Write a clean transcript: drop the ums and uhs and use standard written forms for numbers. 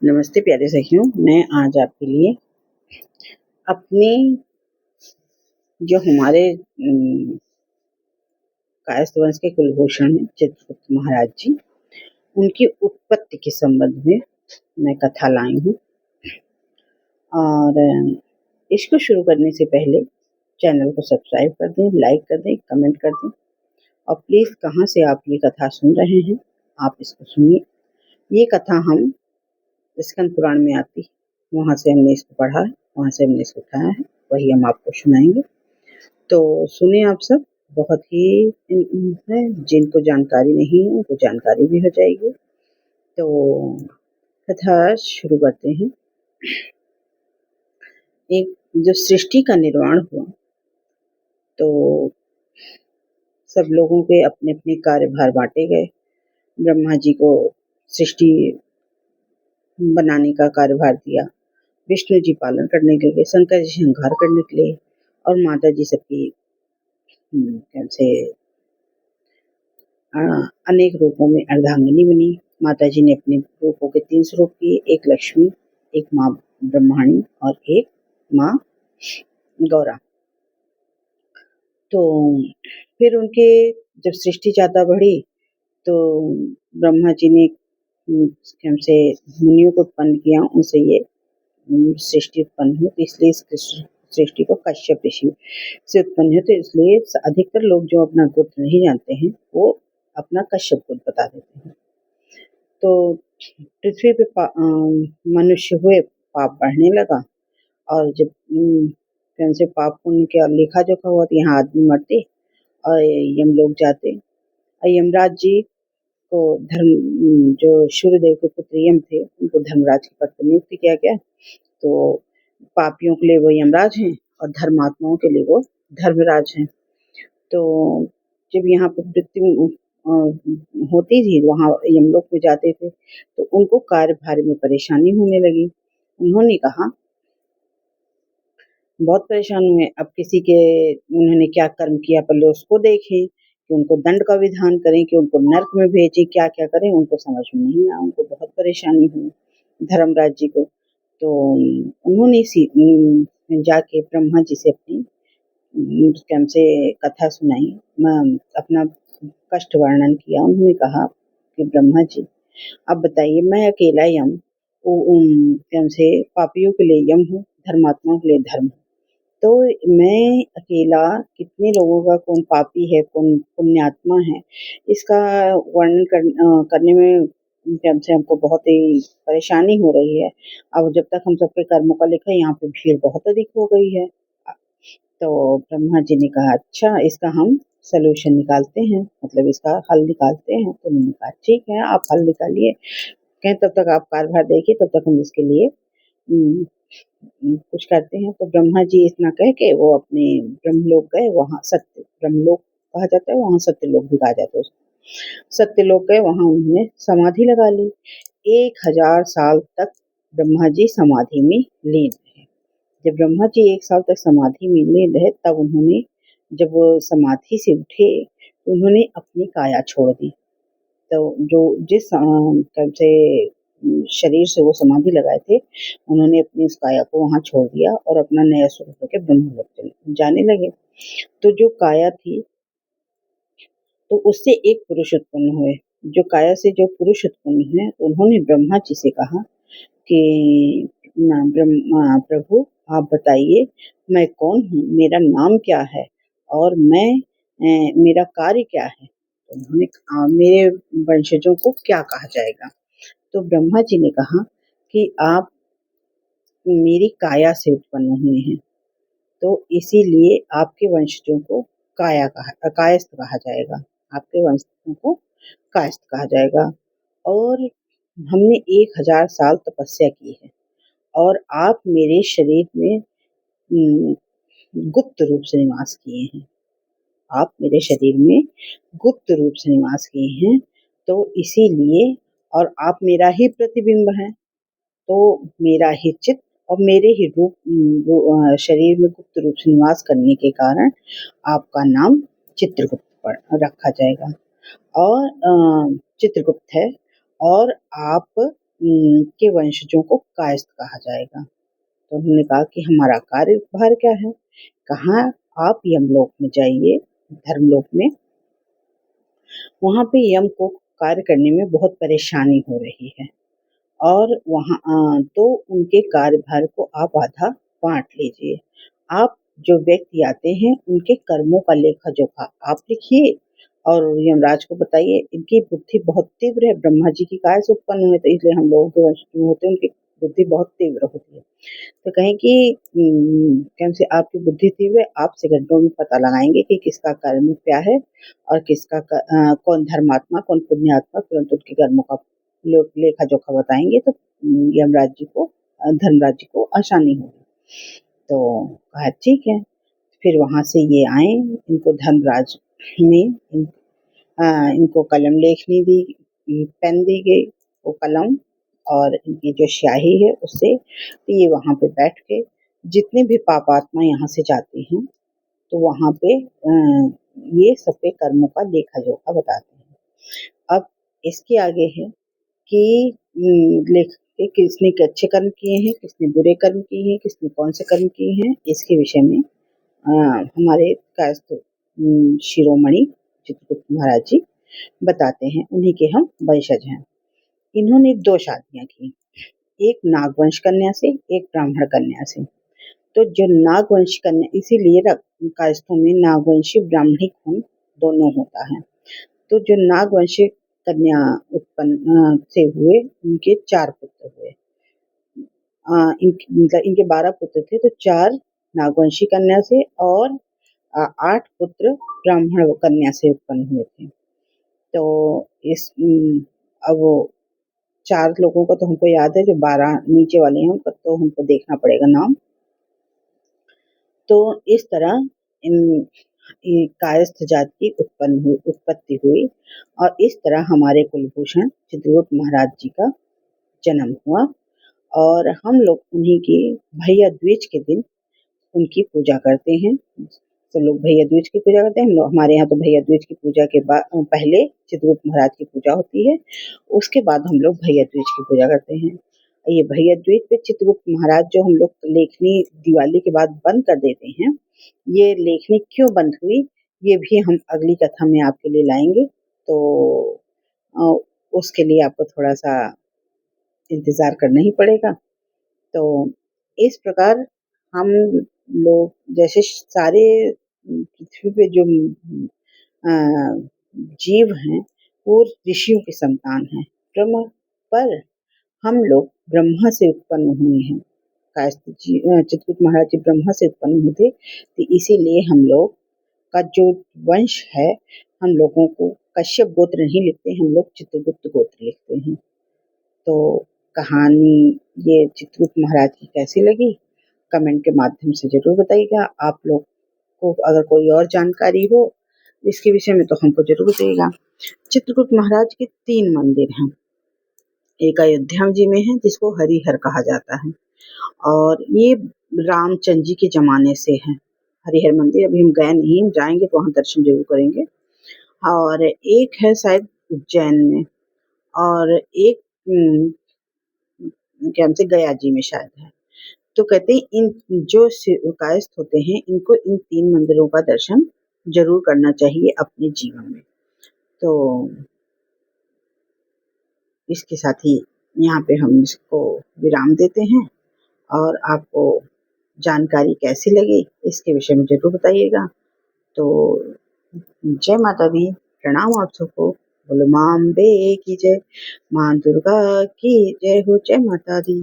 नमस्ते प्यारे सखियों, मैं आज आपके लिए अपने जो हमारे कायस्थ वंश के कुलभूषण हैं चित्रगुप्त महाराज जी, उनकी उत्पत्ति के संबंध में मैं कथा लाई हूँ। और इसको शुरू करने से पहले चैनल को सब्सक्राइब कर दें, लाइक कर दें, कमेंट कर दें और प्लीज़ कहाँ से आप ये कथा सुन रहे हैं आप इसको सुनिए। ये कथा हम स्कंद पुराण में आती, वहाँ से हमने इसको पढ़ा है, वहाँ से हमने इसको उठाया है, वही हम आपको सुनाएंगे। तो सुने आप सब, बहुत ही है, जिनको जानकारी नहीं है उनको जानकारी भी हो जाएगी। तो कथा शुरू करते हैं। एक जो सृष्टि का निर्माण हुआ तो सब लोगों के अपने अपने कार्यभार बांटे गए। ब्रह्मा जी को सृष्टि बनाने का कार्यभार दिया, विष्णु जी पालन करने लगे, शंकर जी श्रृंगार करने के लिए और माता जी सबकी कैसे अनेक रूपों में अर्धांगिनी बनी। माता जी ने अपने रूपों के 3 स्वरूप किए, एक लक्ष्मी, एक माँ ब्रह्माणी और एक माँ गौरा। तो फिर उनके जब सृष्टि ज़्यादा बढ़ी तो ब्रह्मा जी ने से मुनियों को उत्पन्न किया, उनसे ये सृष्टि उत्पन्न हुई। इसलिए इस सृष्टि को कश्यप ऋषि से उत्पन्न हुई। तो इसलिए अधिकतर लोग जो अपना गोत्र नहीं जानते हैं वो अपना कश्यप गोत्र बता देते हैं। तो पृथ्वी पे मनुष्य हुए, पाप बढ़ने लगा और जब से पाप पुण्य का लेखा जोखा हुआ तो यहाँ आदमी मरते और यमलोक जाते। और यमराज जी को जो सूर्यदेव के पुत्र यम थे उनको धर्मराज के पद पर नियुक्त किया गया। तो पापियों के लिए वो यमराज हैं और धर्मात्माओं के लिए वो धर्मराज हैं। तो जब यहाँ पर मृत्यु होती थी वहाँ यमलोक में जाते थे तो उनको कार्यभार में परेशानी होने लगी। उन्होंने कहा बहुत परेशान हुए, अब किसी के उन्होंने क्या कर्म किया पहले उसको देखें, कि उनको दंड का विधान करें, कि उनको नर्क में भेजें, क्या क्या करें, उनको समझ में नहीं आया। उनको बहुत परेशानी हुई धर्मराज जी को। तो उन्होंने जाके ब्रह्मा जी से अपनी से कथा सुनाई, अपना कष्ट वर्णन किया। उन्होंने कहा कि ब्रह्मा जी अब बताइए, मैं अकेला यम से पापियों के लिए यम हूँ, धर्मात्माओं के लिए धर्म हूँ। तो मैं अकेला कितने लोगों का कौन पापी है कौन पुण्यात्मा है इसका वर्णन करने में से हमको बहुत ही परेशानी हो रही है। अब जब तक हम सबके कर्मों का लिखा, यहाँ पे भीड़ बहुत अधिक हो गई है। तो ब्रह्मा जी ने कहा अच्छा इसका हम सलूशन निकालते हैं, मतलब इसका हल निकालते हैं। तो उन्होंने कहा ठीक है आप हल निकालिए, कहें तब तक आप कार्यभार देखिए, तब तक हम इसके लिए कुछ करते हैं। तो ब्रह्मा जी इतना कह के वो अपने ब्रह्मलोक गए, वहाँ सत्य ब्रह्मलोक कहा जाता है, वहाँ सत्यलोक भी कहा जाता है उसको। सत्यलोक गए, वहाँ उन्होंने समाधि लगा ली। 1000 साल तक ब्रह्मा जी समाधि में लीन रहे। जब ब्रह्मा जी 1 साल तक समाधि में लीन रहे तब उन्होंने जब वो समाधि से उठे तो उन्होंने अपनी काया छोड़ दी। तो जो जिस से शरीर से वो समाधि लगाए थे उन्होंने अपनी उस काया को वहाँ छोड़ दिया और अपना नया स्वरूप लेके ब्रह्मलोक जाने लगे। तो जो काया थी तो उससे एक पुरुष उत्पन्न हुए। जो काया से जो पुरुष उत्पन्न हुए उन्होंने ब्रह्मा जी से कहा कि प्रभु आप बताइए मैं कौन हूँ, मेरा नाम क्या है और मैं मेरा कार्य क्या है। तो उन्होंने मेरे वंशजों को क्या कहा जाएगा। तो ब्रह्मा जी ने कहा कि आप मेरी काया से उत्पन्न हुए हैं, तो इसीलिए आपके वंशजों को कायस्थ कहा जाएगा। आपके वंशजों को कायस्थ कहा जाएगा। और हमने 1000 साल तपस्या की है और आप मेरे शरीर में गुप्त रूप से निवास किए हैं। आप मेरे शरीर में गुप्त रूप से निवास किए हैं, तो इसीलिए और आप मेरा ही प्रतिबिंब हैं, तो मेरा ही चित्त और मेरे ही शरीर में गुप्त रूप से निवास करने के कारण आपका नाम चित्रगुप्त रखा जाएगा और चित्रगुप्त है। और आप के वंशजों को कायस्थ कहा जाएगा। तो उन्होंने कहा कि हमारा कार्यभार क्या है? कहा आप यमलोक में जाइए, धर्मलोक में, वहाँ पे यम को कार्य करने में बहुत परेशानी हो रही है और वहाँ तो उनके कार्यभार को आप आधा बाँट लीजिए। आप जो व्यक्ति आते हैं उनके कर्मों का लेखा-जोखा आप लिखिए और यमराज को बताइए। इनकी बुद्धि बहुत तीव्र है, ब्रह्मा जी की काया से उत्पन्न हुए थे, इसलिए हम लोगों के वंश में होते हैं, उनकी बुद्धि बहुत तीव्र होती है। तो कहें कि क्या से आपकी बुद्धि तीव्र है, आप सेकंडों में पता लगाएँगे कि किसका कर्म क्या है और किसका कौन धर्मात्मा, कौन पुण्यात्मा, तुरंत उनके कर्मों का लेखा-जोखा बताएँगे तो यमराज जी को धर्मराज जी को आसानी होगी। तो कहा ठीक है। फिर वहाँ से ये आए, इनको धर्मराज ने इनको कलम लेखनी दी, पेन दी गई, वो कलम और इनकी जो स्याही है उससे ये वहाँ पे बैठ के जितने भी पापात्मा यहाँ से जाते हैं तो वहाँ पे ये सबके कर्मों का लेखा-जोखा बताते हैं। अब इसके आगे है कि लेख के किसने अच्छे कर्म किए हैं, किसने बुरे कर्म किए हैं, किसने कौन से कर्म किए हैं, इसके विषय में हमारे कायस्थ शिरोमणि चित्रगुप्त महाराज जी बताते हैं, उन्हीं के हम वंशज हैं। इन्होंने 2 शादियाँ की, एक नागवंश कन्या से, एक ब्राह्मण कन्या से। तो जो नागवंशी कन्या इसीलिए कायस्थों में नागवंशी ब्राह्मणी खून दोनों होता है। तो जो नागवंशी कन्या उत्पन्न से हुए, उनके 4 पुत्र हुए। इनके 12 पुत्र थे, तो 4 नागवंशी कन्या से और 8 पुत्र ब्राह्मण कन्या से उत्पन्न हुए थे। तो अब वो 4 लोगों का तो हमको याद है, जो 12 नीचे वाले हैं उनका तो हमको देखना पड़ेगा नाम। तो इस तरह ये कायस्थ जाति की उत्पत्ति हुई और इस तरह हमारे कुलभूषण चित्रगुप्त महाराज जी का जन्म हुआ और हम लोग उन्हीं की भैया दूज के दिन उनकी पूजा करते हैं। तो लोग भैया दूज की पूजा करते हैं। हमारे यहाँ तो भैया दूज की पूजा के पहले चित्रगुप्त महाराज की पूजा होती है, उसके बाद हम लोग भैया दूज की पूजा करते हैं। ये भैया दूज पे चित्रगुप्त महाराज जो हम लोग लेखनी दिवाली के बाद बंद कर देते हैं, ये लेखनी क्यों बंद हुई, ये भी हम अगली कथा में आपके लिए लाएंगे। तो उसके लिए आपको थोड़ा सा इंतजार करना ही पड़ेगा। तो इस प्रकार हम लोग जैसे सारे पृथ्वी पे जो जीव हैं वो ऋषियों की संतान हैं, पर हम लोग ब्रह्मा से उत्पन्न हुए हैं। चित्रगुप्त महाराज जी ब्रह्मा से उत्पन्न हुए थे, तो इसीलिए हम लोग का जो वंश है, हम लोगों को कश्यप गोत्र नहीं लिखते, हम लोग चित्रगुप्त गोत्र लिखते हैं। तो कहानी ये चित्रगुप्त महाराज की कैसी लगी, कमेंट के माध्यम से ज़रूर बताइएगा। आप लोग को अगर कोई और जानकारी हो इसके विषय में तो हमको ज़रूर बताइएगा। चित्रगुप्त महाराज के 3 मंदिर हैं। एक अयोध्या जी में है जिसको हरिहर कहा जाता है और ये रामचंद्र जी के ज़माने से है हरिहर मंदिर। अभी हम गए नहीं, हम जाएँगे तो वहाँ दर्शन ज़रूर करेंगे। और एक है शायद उज्जैन में और एक क्या नाम से गया जी में शायद है। तो कहते हैं इन जो कायस्थ होते हैं इनको इन 3 मंदिरों का दर्शन ज़रूर करना चाहिए अपने जीवन में। तो इसके साथ ही यहाँ पे हम इसको विराम देते हैं और आपको जानकारी कैसी लगी इसके विषय में ज़रूर बताइएगा। तो जय माता दी, प्रणाम आप सबको। बोलो माँ अम्बे की जय, माँ दुर्गा की जय हो, जय माता दी।